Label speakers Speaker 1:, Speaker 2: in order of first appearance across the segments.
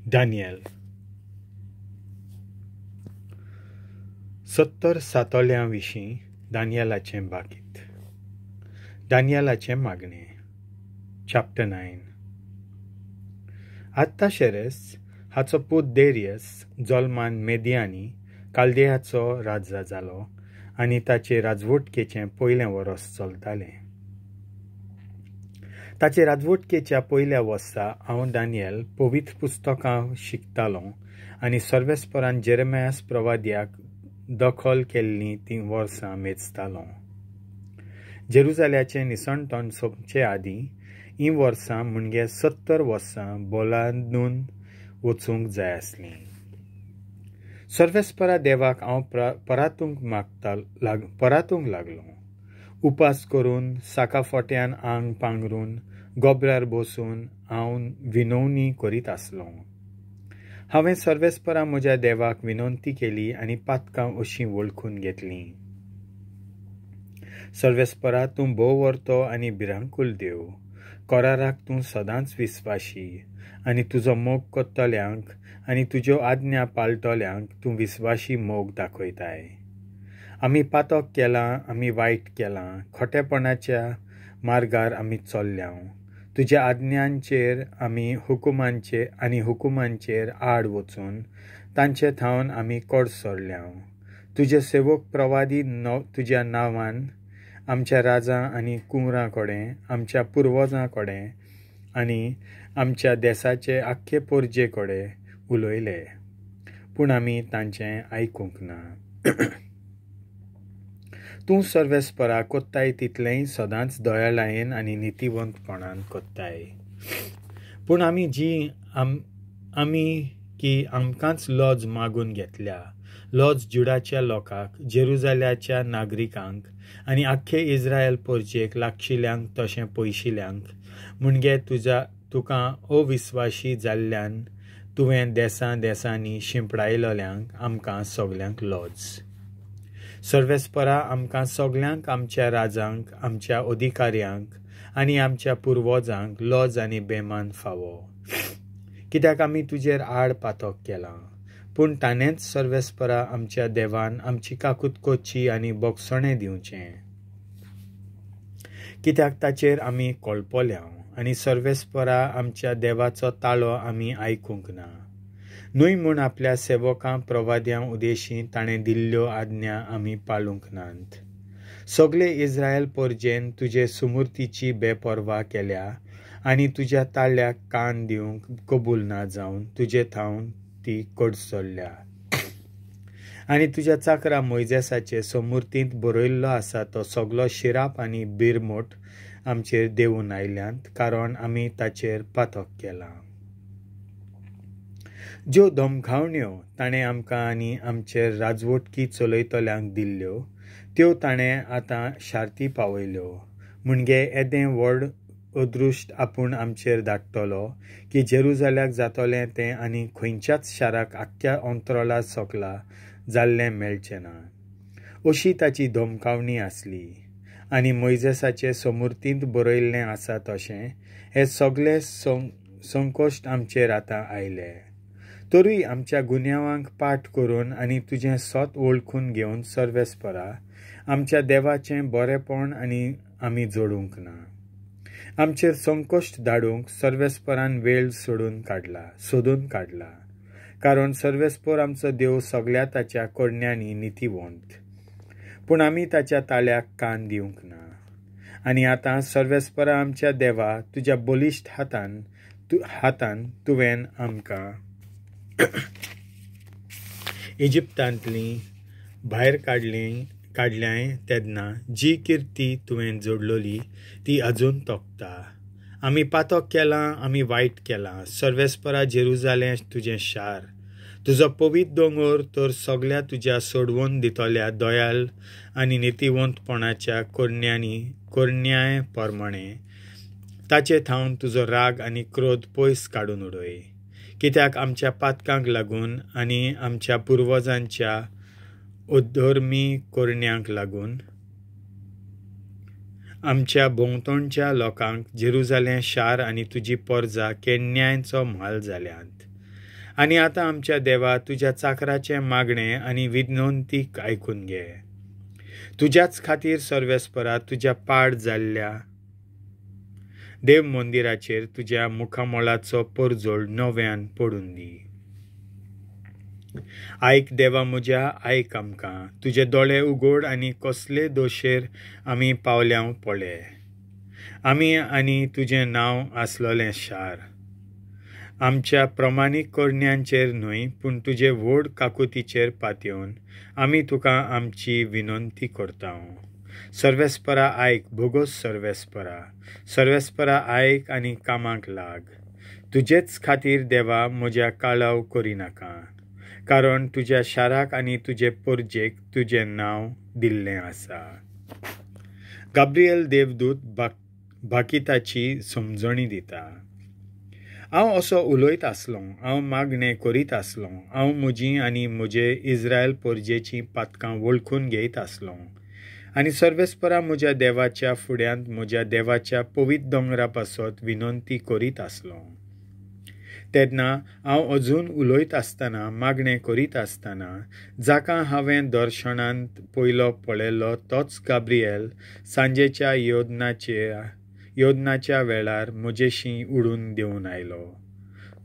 Speaker 1: Daniel 70 सातोल्यां विशीं दानियलाचें बाकीत. दानियलाचें मागणें. Chapter 9. आत्ताशेरेस हाचो पूत डेरियस जोल्मान मेदियानी काल्देयाचो राजा जालो आनी ताचे राजवटकेचें पयलें वरोस चलतालें. ताचे राजवटकेच्या पयल्या वर्सा हांव दानियल पवित्र पुस्तकां शिकतालों आनी सर्वेस्परान जेरेमियास प्रवाद्याक दखल केल्लीं तीं वर्सां मेजतालों. जेरुजाल्याचें निसणतण सोंपचे आदीं हीं वर्सां म्हणजे 70 वर्सां बोलांदून वचूंक जाय आसलीं. सर्वेस्परा देवाक हांव परातूंक लागलों. उपास करून साकाफोट्यान आंग पांगरून गोबऱ्यार बसून हांव विनवणी करीत आसलों. हांवें सर्वेस्परा म्हज्या देवाक विनंती केली आनी पातकां अशीं वळखून घेतलीं. सर्वेस्परा, तूं भोव व्हरतो आनी भिरांकूल देव. कोराराक तूं सदांच विस्वाशी आनी तुजो मोग कोत्तल्यांक आनी तुज्यो आज्ञा पाळटल्यांक तूं विस्वाशी मोग दाखयताय. आमी पातक केलां, आमी वायट केलां, खोटेपणाच्या मार्गार आमी चल्ल्यां. तुज्या आज्ञांचेर आमी हुकुमांचेर आड वचून तांचे थावन आमी कोड सोडल्यां. तुजे सेवक प्रवादी तुज्या नांवान आमच्या राजां आनी कुंवरां कडेन, आमच्या पुर्वजां कडेन आनी आमच्या देशाचे आख्खे पोरजे कडेन उलयले, पूण आमी तांचें आयकूंक ना. तूं सर्वेस्परा कोत्ताय तितलेंय सदांच दयाळायेन आनी नितीवंतपणान कोत्ताय. पूण आमी आमकांच लॉज मागून घेतल्या. लॉज जुडाच्या लोकांक, जेरुजाल्याच्या नागरिकांक आनी आख्खे इस्रायल पोरचेक लागशिल्ल्यांक तशें पयशिल्ल्यांक, म्हणजे तुका अविस्वाशी जाल्ल्यान तुवें देसांनी शिंपडायलोल्यांक आमकां सगल्यांक लॉज. सर्वेस्परा, आमकां सगल्यांक, आमच्या राजांक, आमच्या अधिकाऱ्यांक आनी आमच्या पुर्वजांक लॉज आनी बेमान फावो, कित्याक आमी तुजेर आड पातक केलां. पूण ताणेंच सर्वेस्परा आमच्या देवान आमची काकुतकोची आनी बोगसणें दिवचें, कित्याक ताचेर आमी कळपल्यां आनी सर्वेस्परा आमच्या देवाचो ताळो आमी आयकूंक ना. न्हय म्हूण आपल्या सेवकां प्रवाद्यां उदेशीं ताणें दिल्ल्यो आज्ञा आमी पाळूंक नात. सगळे इस्रायल पोरजेन तुजे सुमूर्तीची बेपरवा केल्या आनी तुज्या ताळ्याक कान दिवंक कबूल ना जावन तुजे थावन ती कडसडल्या. आनी तुज्या चाकरा मोइजेसाचे सुमूर्तींत बरयल्लो आसा तो सगलो शिराप आनी बिरमोट आमचेर देंवून आयल्यांत, कारण आमी ताचेर पातक केलां. ज्यो धमकावण्यो ताणें आमकां आनी आमचेर राजवटकी चलयतल्यांक दिल्ल्यो, त्यो ताणें आतां शार्ती पावयल्यो. म्हणजे येदें व्हड अदृश्ट आपूण आमचेर धाडटलो की जेरुजाल्याक जातोलें तें आनी खंयच्याच शाराक आख्ख्या अंतराळा सकला जाल्लें मेळचें ना, अशी ताची धमकावणी आसली. आनी मोइजेसाचे समृद्धींत बरयल्लें आसा तशें हे सगळे संकोश्ट आमचेर आतां आयले. तरूय आमच्या गुन्यांवांक पाठ करून आनी तुजें सोत वळखून घेवन सर्वेस्परा, आमच्या देवाचें बरेपण आनी आमी जोडूंक ना. आमचेर संकोश्ट धाडूंक सर्वेस्परान वेळ सोदून काडला, कारण सर्वेस्पर आमचो देव सगळ्या ताच्या कोडण्यांनी नितीवंत. पूण आमी ताच्या ताळ्याक कान दिवंक ना. आनी आतां सर्वेस्परा आमच्या देवा, तुज्या बलिश्ट हातान तुवें आमकां इजिप्तांतलीं भायर काडल्याय तेन्ना जी किर्ती तुवें जोडलोली ती अजून तोखता. आमी पातक केलां, आमी वायट केलां. सर्वेस्परा, जेरुजालें तुजें शार, तुजो पवित्र दोंगर तर सगळ्या तुज्या सोडवून दितल्या दयाल आनी नितीवंतपणाच्या कोरण्याय प्रमाणे ताचे थावन तुजो राग आनी क्रोध पयस काडून उडय. कित्याक आमच्या पातकांक लागून आनी आमच्या पुर्वजांच्या अधर्मी कोरण्यांक लागून आमच्या भोंवतणच्या लोकांक जेरुजालें शार आनी तुजी परजा केन्यायचो म्हाल जाल्यांत. आनी आतां आमच्या देवा तुज्या चाकराचें मागणें आनी विनंतीक आयकून घे. तुज्याच खातीर सर्वेस्परा तुज्या पाड जाल्ल्या देव मंदिराचेर तुज्या मुखामोलाचो परजोड नव्यान पडून दी. आयक देवा म्हज्या, आयक आमकां. तुजे दोळे उगोड आनी कसले दोशेर आमी पावल्याव पळे. आमी आनी तुजें नांव आसलोलें शार. आमच्या प्रमाणीक करण्यांचेर न्हय पूण तुजे व्हड काकुतीचेर पातयेवन आमी तुका आमची विनंती करता. सर्वेस्परा आयक, भोगोस सर्वेस्परा. सर्वेस्परा आयक आनी कामाक लाग. तुजेच खातीर देवा म्हज्या काळाव करिनाका, कारण तुज्या शाराक आनी तुजे परजेक तुजें नांव दिल्लें आसा. गाब्रिएल देवदूत भाकिताची समजणी दिता. हांव असो उलयत आसलों, हांव मागणें करीत आसलों, हांव म्हजीं आनी म्हजे इस्रायल परजेचीं पातकां वळखून घेयत आसलों आनी सर्वेस्परा म्हज्या देवाच्या फुड्यांत म्हज्या देवाच्या पवित्र दोंगरा पासत विनंती करीत आसलों. तेन्ना हांव अजून उलयत आसतना, मागणें करीत आसतना, जाका हांवें दर्शनांत पयलो पळयल्लो तोच गाब्रिएल सांजेच्या योदनाच्या वेळार म्हजेशी उडून देंवन आयलो.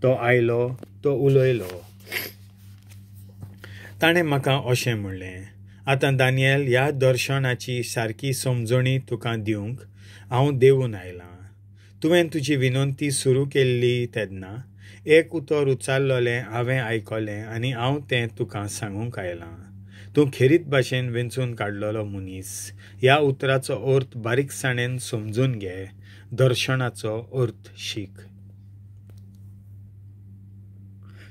Speaker 1: तो उलयलो. ताणें म्हाका अशें म्हणलें, आतां दानियल, ह्या दर्शनाची सारकी समजणी तुका दिवंक हांव देंवन आयलां. तुवें तुजी विनंती सुरू केल्ली तेन्ना एक उतर उचारलोलें हांवें आयकलें आनी हांव तें तुका सांगूंक आयलां. तूं खेरीत भाशेन वेंचून काडलोलो मनीस, ह्या उतराचो अर्थ बारीकसाणेन समजून घे. दर्शनाचो अर्थ शीक.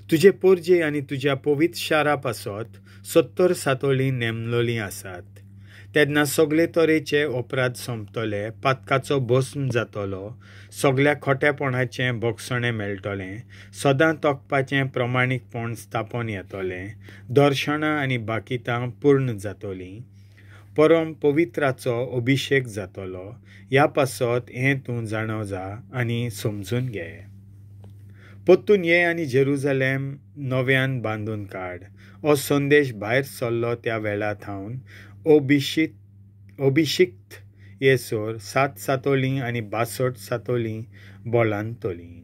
Speaker 1: तुजे परजे आनी तुज्या पवित्र शारा पासत 70 सातोळीं नेमलोलीं आसात. तेन्ना सगळे तरेचे अपराध सोंपतले, पातकाचो भस्म जातलो, सगळ्या खोटेपणाचें भोगसणें मेळटलें, सदां तोखपाचें प्रमाणीकपण स्थापन येतलें, दर्शनां आनी बाकितां पूर्ण जातलीं, परम पवित्राचो अभिशेक जातलो. ह्या पासत हें तूं जाणव जा आनी समजून घे. परतून ये आनी जेरुजालेम नव्यान बांदून काड. हो संदेश भायर सरलो त्या वेळा थावन अभिशिक्त येसोर 7 सातोळीं आनी 62 सातोळीं बोलांतलीं.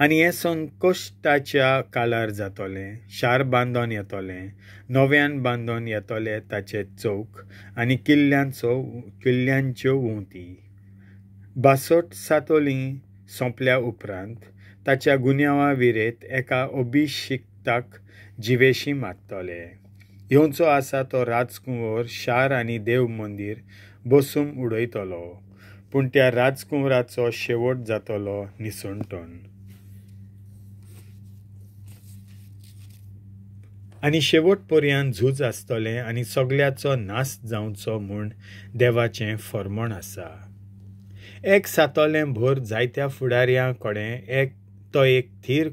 Speaker 1: आनी हें संकश्टाच्या काळार जातलें. शार बांदोन येतलें, नव्यान बांदोन येतले ताचे चौक आनी किल्ल्यांच्यो वंती. 62 सातोळीं सोंपल्या उपरांत ताच्या गुन्यांवा विरेत एका अभिशिक्ताक जिवेशी मारतले. येवचो आसा तो राजकुंवर शार आनी देव मंदीर बसून उडयतलो, पूण त्या राजकुंवराचो शेवट जातलो निसंतण. आनी शेवट पर्यंत झूज आसतलें आनी सगळ्याचो नाश जावचो म्हूण देवाचें फर्मण आसा. एक सातोलें भर जायत्या फुडाऱ्यां कडेन तो एक थीर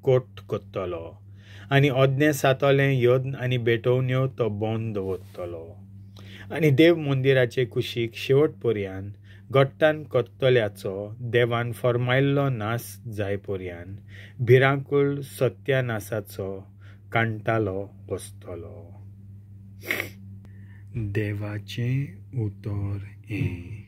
Speaker 1: कोट कोत्तलो आनी अदनें सातोलें यज्ञ आनी बेटोवण्यो तो बंद दवरतलो. आनी देव मंदिराचे कुशीक शेवट पर्यंत घट्टान कोत्तल्याचो देवान फर्मायल्लो नाश जाय पर्यंत भिरांकूळ सत्यानासाचो कांटालो बसतलो. देवाचें उतर हें.